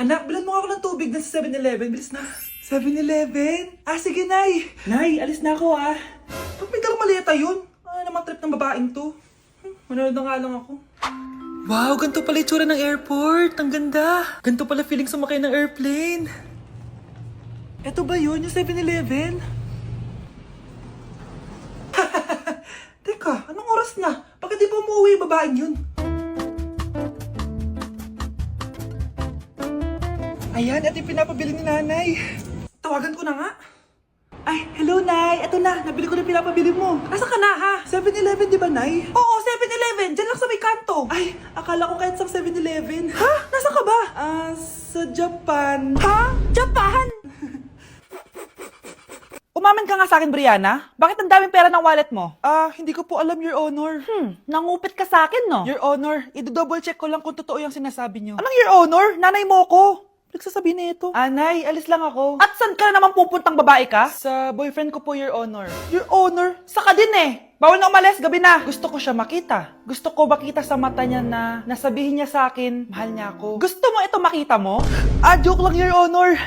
Anak, bilan mo ako ng tubig na sa 7-Eleven. Bilis na. 7-Eleven? Ah, sige, Nay. Nay, alis na ako, ah. Ba't may dalang maleta yun? Ano naman trip ng babaeng to? Manonood na nga lang ako. Wow, ganito pala itsura ng airport. Ang ganda. Ganito pala feeling sumakay ng airplane. Eto ba yun, yung 7-Eleven? Teka, anong oras na? Bakit di pa umuwi yung babaeng yun? Ayan, ito yung pinapabili ni nanay. Tawagan ko na nga. Ay, hello, Nay. Eto na, nabili ko na yung pinapabili mo. Nasaan ka na, ha? 7-Eleven, di ba, Nay? Oo, 7-Eleven. Diyan lang sa may kanto. Ay, akala ko kahit sa 7-Eleven. Ha? Nasaan ka ba? Sa Japan. Ha? Japan? Umamin ka nga sa akin, Brianna. Bakit ang daming pera ng wallet mo? Hindi ko po alam, Your Honor. Nangupit ka sa akin, no? Your Honor, i-double check ko lang kung totoo yung sinasabi niyo. Anong Your Honor? Nanay mo ko. Nagsasabi na ito. Nay, alis lang ako. At saan ka na naman pupuntang babae ka? Sa boyfriend ko po, Your Honor. Your Honor? Saka din eh. Bawal na umalis, gabi na. Gusto ko siya makita. Gusto ko makita sa mata niya na nasabihin niya sa akin, mahal niya ako. Gusto mo ito makita mo? Joke lang, Your Honor.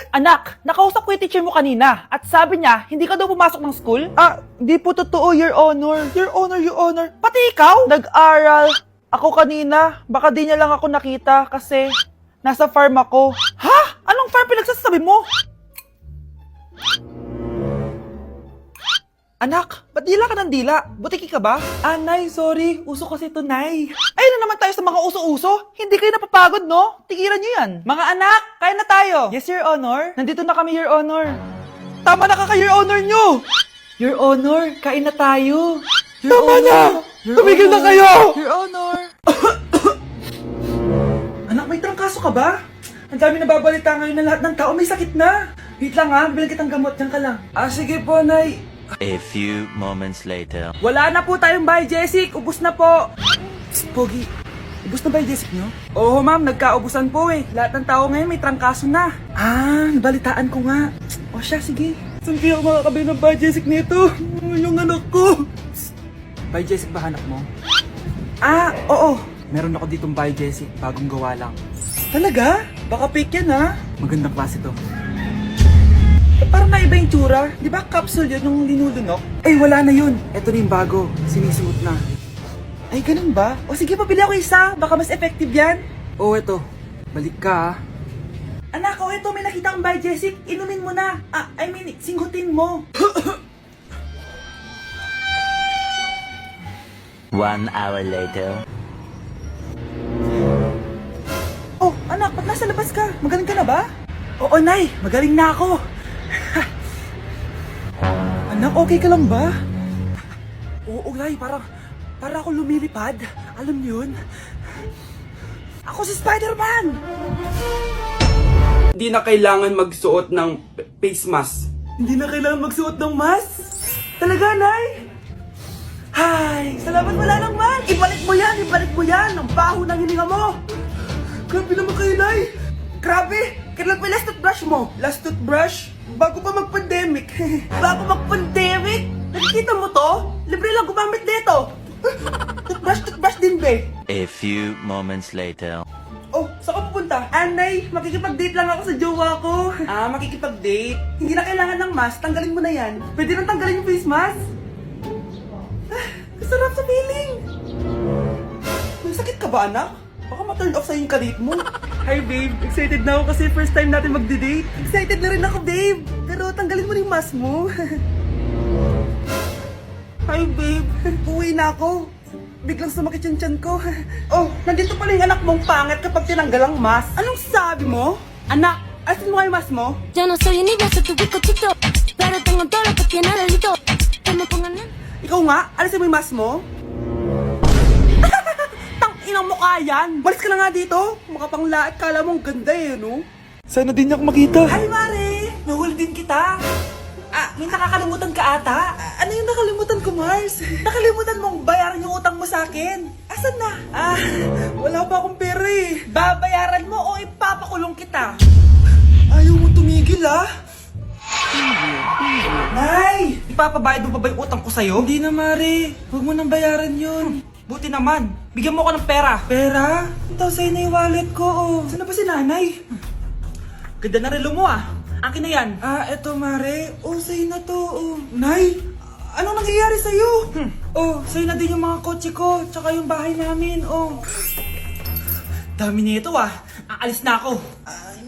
Anak, nakausap ko yung teacher mo kanina. At sabi niya, hindi ka daw pumasok ng school? Di po totoo, Your Honor. Your Honor, Your Honor. Pati ikaw? Nag-aral. Ako kanina, baka di niya lang ako nakita kasi nasa farm ako. Ha? Anong farm pinagsasabi mo? Anak, ba't dila ka ng dila? Butiki ka ba? Nay, sorry. Uso kasi ito, Nay. Ayun na naman tayo sa mga uso-uso. Hindi kayo napapagod, no? Tigilan nyo yan. Mga anak, kain na tayo. Yes, Your Honor. Nandito na kami, Your Honor. Tama na Your Honor nyo. Your Honor, kain na tayo. Tama na! Tumigil na kayo! Your Honor. Anak, may trangkaso ka ba? Ang dami nababalita ngayon na lahat ng tao may sakit na. Wait lang ha, bilang kitang gamot, dyan ka lang. Sige po, Nay. A few moments later. Wala na po tayong bahay, Jessic. Ubus na po. Psst, Pogi. Ubus na ba yung Jessic nyo? Oo, ma'am. Nagkaubusan po eh. Lahat ng tao ngayon may trangkaso na. Nabalitaan ko nga. O siya, sige. Saan kaya ako makakabili ng bahay, Jessic nito? Yung anak ko. Psst. Bahay, Jessic ba hanap mo? Oo. Meron ako ditong bahay, Jessic. Bagong gawa lang. Talaga? Baka fake yan, ha? Magandang klase to. Parang naiba yung tsura. Di ba capsule yun nung linulunok? Wala na yun. Ito na yung bago. Sinisuot na. Ay, ganun ba? O sige, pabili ako isa. Baka mas effective yan. Eto. Balik ka, ha? Anak, ito. May nakita kang bahay, Jessic. Inumin mo na. Singhutin mo. 1 hour later. Anak, ba't nasa labas ka? Magaling ka na ba? Oo, Nay. Magaling na ako. Anak, okay ka lang ba? Oo, Nay. Para ako lumilipad. Alam niyo yun? Ako si Spider-Man! Hindi na kailangan magsuot ng face mask. Hindi na kailangan magsuot ng mask? Talaga, Nay? Hay, salamat wala lang man. Ibalik mo yan. Ang baho ng hininga mo. Grabe naman kayo, Nay. Grabe. Kailan pa yung last toothbrush mo? Last toothbrush? Bago pa mag-pandemic. Bago mag-pandemic? Nakikita mo to? Libre lang gumamit dito. Toothbrush din, be. A few moments later. Saan ka pupunta? Nay, makikipag-date lang ako sa jowa ko. Makikipag-date? Hindi na kailangan ng mask. Tanggalin mo na yan. Pwede nang tanggalin yung face mask. Sarap sa feeling. May sakit ka ba, anak? Baka ma-turn off sa'yo yung kadate mo. Hi, babe. Excited na ako kasi first time natin magde-date. Excited na rin ako, babe. Pero tanggalin mo rin yung mask mo. Hi, babe. Uwi na ako. Biglang sumakit yung tiyan ko. Nandito pala yung anak mong pangit kapag tinanggal ang mask. Anong sabi mo? Anak, asin mo nga yung mask mo? Yo no soy niña, soy tu bizcochito, pero tengo todo lo que tiene delito. Que me pongan en... Ikaw nga, alisin mo yung mask mo. Tang-inang mukha yan. Malis ka na nga dito. Makapanglaat, kala mong ganda eh, no? Sana din niya ako makita. Hi, Mare! Nahuli din kita. May nakakalimutan ka ata. Ano yung nakalimutan ko, Mars? Nakalimutan mong bayaran yung utang mo sa akin. Asan na? Wala pa akong pera eh. Babayaran mo o ipapakulong kita? Ayaw mo tumigil, Nay! Ipapabayad mo pa ba yung utang ko sa'yo? Hindi na, Mare. Huwag mo nang bayaran yun. Buti naman. Bigyan mo ko ng pera. Pera? Ito, sa'yo na yung wallet ko, oh. Saan na ba si nanay? Ganda na relo mo, ah. Akin na yan. Eto, Mare. Oh, sa'yo na to, oh. Nay, anong nangyayari sa'yo? Oh, sa'yo na din yung mga kotse ko, tsaka yung bahay namin, oh. Dami nito, ah. Aalis na ako.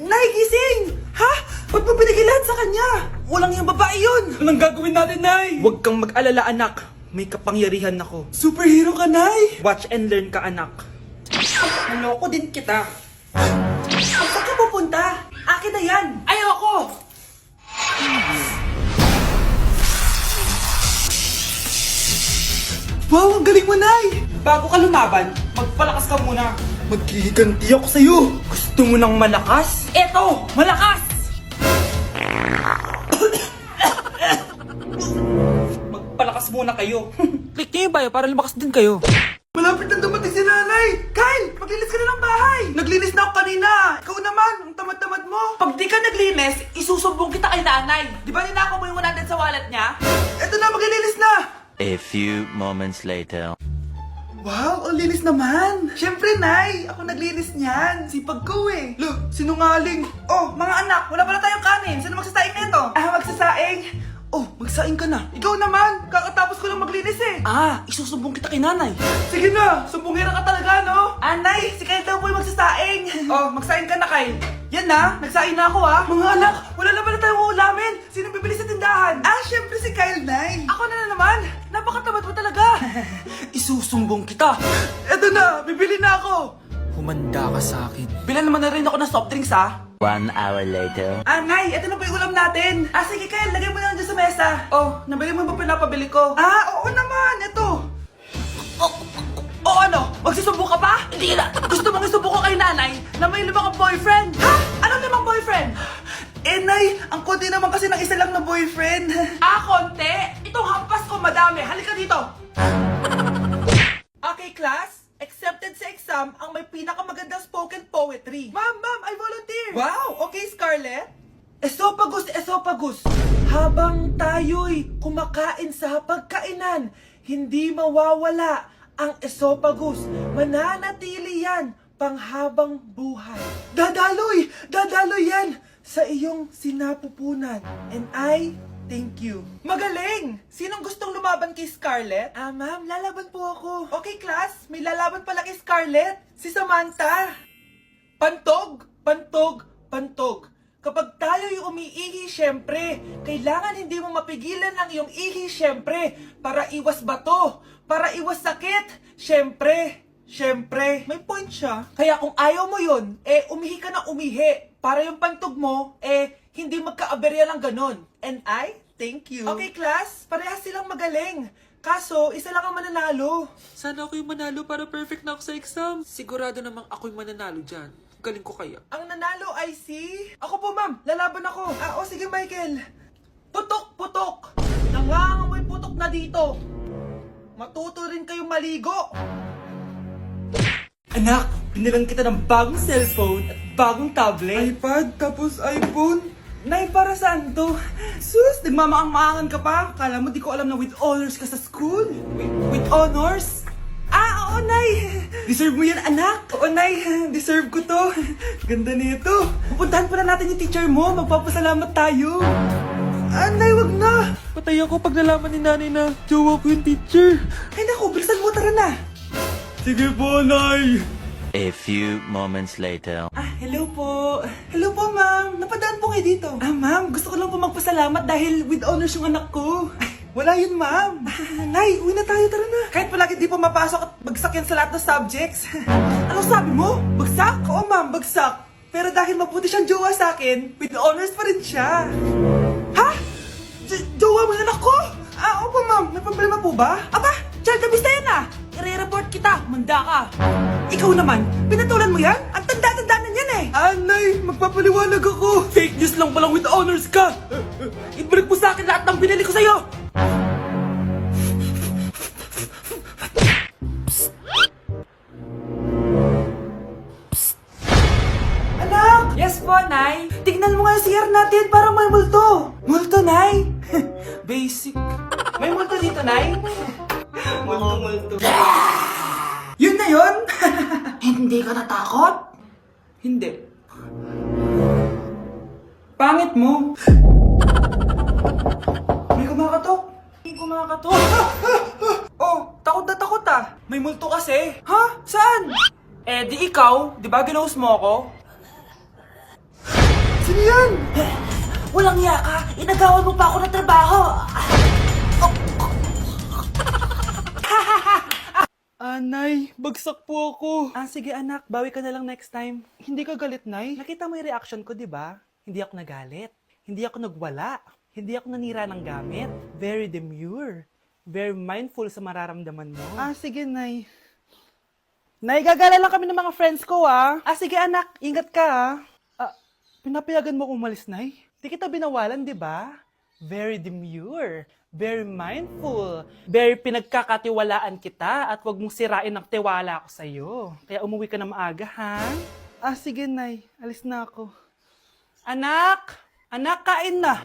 Nay, gising! Ha? Ba't mo binigay lahat sa kanya? Walang yung babae yun! Anong gagawin natin, Nay? Huwag kang mag-alala, anak. May kapangyarihan ako. Superhero ka, Nay! Watch and learn ka, anak. Naloko din kita. Saan ka pupunta? Akin na yan! Ayoko! Wow, ang galing mo, Nay! Bago ka lumaban, magpalakas ka muna. Maghihiganti ako sa'yo. Gusto mo ng malakas? Eto, malakas! Magpalakas muna kayo. Click niyo yung bio para lumakas din kayo. Malapit na dumating si nanay! Kyle! Maglinis ka na ng bahay! Naglinis na ako kanina! Ikaw naman! Ang tamad-tamad mo! Pag di ka naglinis, isusumbong kita kay nanay! Di ba ninakaw mo yung 100 sa wallet niya? Eto na, maglilinis na! A few moments later. Wow, ang linis naman! Siyempre, Nay! Ako naglinis niyan! Sipag ko eh! Lo, sinungaling! Oh, mga anak, wala pala tayong kanin! Sino magsasaing nito? Magsasaing? Oh, magsaing ka na! Ikaw naman! Kakatapos ko lang maglinis eh! Isusumbong kita kay nanay! Sige na! Sumbongera ka talaga, no? Nay! Si Kyle daw po yung magsasaing! Oh, magsaing ka na, Kyle! Yan na! Nagsaing na ako, ah! Mga anak, wala na pala tayong ulamin! Sino bibili sa tindahan? Siyempre si Kyle, Nay! Ako na naman! Napakatamad mo talaga! Isusumbong kita! Eto na! Bibili na ako! Humanda ka sa akin. Bilan naman na rin ako ng soft drinks, ah! 1 hour later. Nay! Eto na po yung ulam natin! Sige, Kyle! Lagay mo na lang dyan sa mesa! Oh, nabili mo ba pinapabili ko? Oo naman! Eto! Ano? Magsusumbong ka pa? Hindi na! Gusto mong isumbong ko kay nanay na may 5 kang boyfriend? Ha? Anong 5 boyfriend? Nay, ang konti naman kasi ng isa lang na boyfriend. Konti? Itong hampas ko madami. Halika dito. Okay, class. Accepted sa exam ang may pinakamagandang spoken poetry. Ma'am, I volunteer. Wow, okay, Scarlett. Esophagus. Habang tayo'y kumakain sa pagkainan, hindi mawawala ang esophagus. Mananatili yan panghabang buhay. Dadaloy yan sa iyong sinapupunan. And I thank you. Magaling! Sinong gustong lumaban kay Scarlett? Ma'am, lalaban po ako. Okay, class. May lalaban pala kay Scarlett. Si Samantha. Pantog. Kapag tayo'y umiihi, syempre, kailangan hindi mo mapigilan ang iyong ihi, syempre, para iwas bato, para iwas sakit, syempre, may point siya. Kaya kung ayaw mo yun, umihi ka na umihi, para yung pantog mo, hindi magkaaberya lang ganon. And I thank you. Okay, class, parehas silang magaling. Kaso, isa lang ang mananalo. Sana ako yung manalo para perfect na ako sa exam. Sigurado namang ako yung mananalo dyan. Galing ko kaya. Ang nanalo ay si... Ako po, ma'am. Lalaban ako. Sige, Michael. Putok. Nangangamoy putok na dito. Matuto rin kayong maligo. Anak, binilan kita ng bagong cellphone at bagong tablet. iPad, tapos iPhone. Nay, para saan to? Sus, nagmamaang-maangan ka pa? Kala mo di ko alam na with honors ka sa school? With honors? Oo, Nay. Deserve mo yan, anak. Oo, Nay. Deserve ko to. Ganda nito. Pupuntahan pa na natin yung teacher mo. Magpapasalamat tayo. Nay, wag na. Patay ako pag nalaman ni nanay na jowa ko yung teacher. Ay, naku. Bilisan mo. Tara na. Sige po, Nay. A few moments later. Hello po. Hello po, ma'am. Napadaan po kayo dito. Ma'am. Gusto ko lang po magpasalamat dahil with honors yung anak ko. Wala yun, ma'am. Nay, uwi na tayo. Tara na. Kahit palagi di po mapasok at bagsak yan sa lahat ng subjects. Ano sabi mo? Bagsak? Oo, ma'am. Bagsak. Pero dahil mabuti siyang jowa sa akin, with honors pa rin siya. Ha? Jowa mo yung anak ko? Opo, ma'am. May problema po ba? Aba, child abuse na yan I-report kita. Manda ka. Ikaw naman, pinatulan mo yan? Ang tanda-tanda na yan Nay, magpapaliwanag ako. Fake news lang palang with honors ka. Ibalik mo sa akin lahat ng binili ko sa'yo. Anak! Yes po, Nay. Tignan mo nga yung CR natin, parang may multo. Multo, Nay? Basic. May multo dito, Nay? Multo. Yun na yun? Hindi ka natakot? Hindi. Pangit mo. May kumakatok. May kumakatok. Oh, takot na takot ah. May multo kasi. Ha? Saan? Eh, di ikaw. Di ba ginose mo ako? Sino yan? Walang iya ka! Inagawan mo pa ako ng trabaho! Nay, bagsak po ako. Sige anak, bawi ka na lang next time. Hindi ka galit, Nay? Nakita mo yung reaction ko, di ba? Hindi ako nagalit. Hindi ako nagwala. Hindi ako nanira ng gamit. Very demure. Very mindful sa mararamdaman mo. Sige, Nay. Nay, gagala lang kami ng mga friends ko, sige anak, ingat ka, pinapayagan mo kong umalis, Nay? Di kita binawalan, di ba? Very demure. Very mindful. Very pinagkakatiwalaan kita at wag mong sirain ang tiwala ko sa'yo. Kaya umuwi ka na maaga, ha? Sige, Nay. Alis na ako. Anak! Anak, kain na!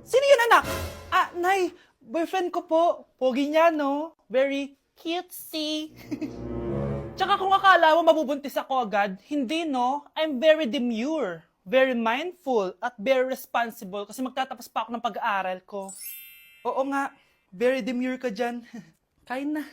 Sino yun, anak? Nay, boyfriend ko po. Pogi niya, no? Very cutesy. Tsaka kung akala mo mabubuntis ako agad, hindi, no? I'm very demure. Very mindful at very responsible kasi magtatapos pa ako ng pag-aaral ko. Oo nga, very demure ka dyan. Kain na.